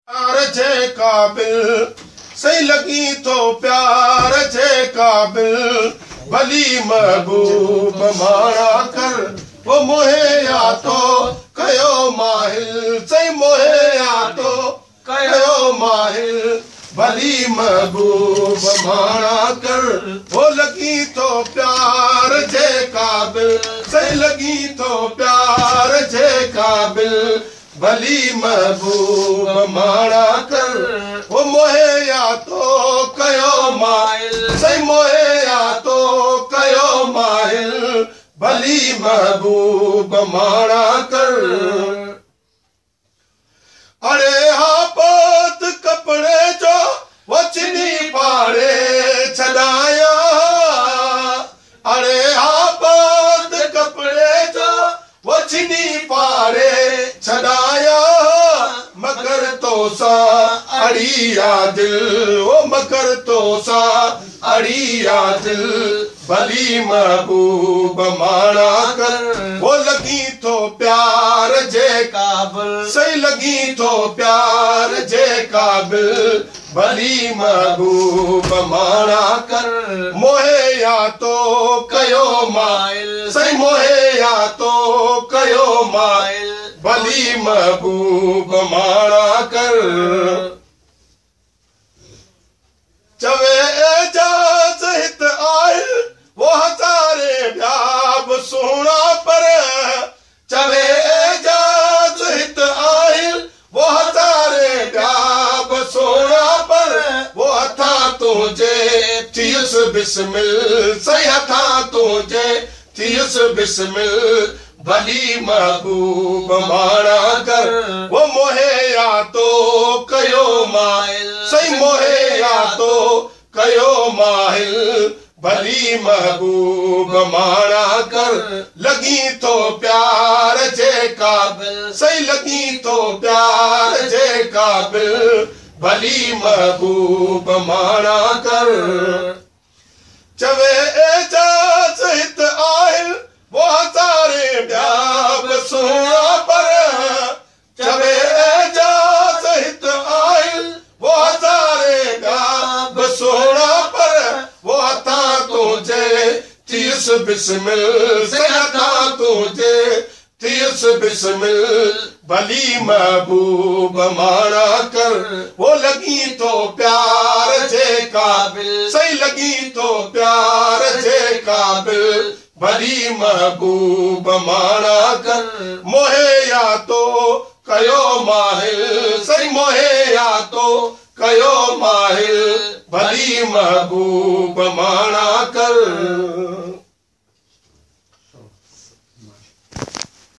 प्यार जे काबिल सही लगी तो प्यार जे काबिल भली महबूब मारा कर वो मुहैया तो कयो माहिल सही मुहैया तो कयो माहिल भली महबूब मारा कर वो लगी तो प्यार जे काबिल सही लगी तो प्यार जे काबिल भली महबूब मारा कर वो मुहैया तो कयो माहिल सही मुहैया तो कयो माहिल भली महबूब मारा कर। अरे हापत कपड़े जो वचनी पाड़े छड़ाया अरे हापत कपड़े जो वचनी पाड़े छड़ाया मगर तो सा अड़िया दिल वो मगर तो सा अड़िया दिल भली महबूब मारा कर वो लगी तो प्यार जे काबिल सही लगी तो प्यार जे काबिल भली महबूब मारा कर मुहैया तो कयो माहिल सही मुहैया तो कयो माहिल भली महबूब मारा कर। चवे एजाज हित आयल वो हजारे ब्याब सोना पर चवे एजाज हित आयल वो हजारे ब्याब सोना पर वो हथा तुझे थियुस बिस्मिल सही हथा तुझे थियुस बिस्मिल भली महबूब मारा कर वो मुहैया तो कयो माहिल सही मुहैया तो कयो माहिल भली महबूब मारा कर लगी तो प्यार जे काबिल सही लगी तो प्यार जे काबिल भली महबूब मारा कर। चवे एजाज हित आहिल वो हजारे ब्याब सोना पर चवे एजाज हित आहिल वो हजारे ब्याब सोना पर वो हथा तुझे थियुस बिस्मिल से हथा तुझे थियुस बिस्मिल भली महबूब मारा कर वो लगी तो प्यार जे काबिल सही लगी तो प्यार जे काबिल भली महबूब मारा कर मुहैया तो कयो माहिल सही मुहैया तो कयो माहिल भली महबूब मारा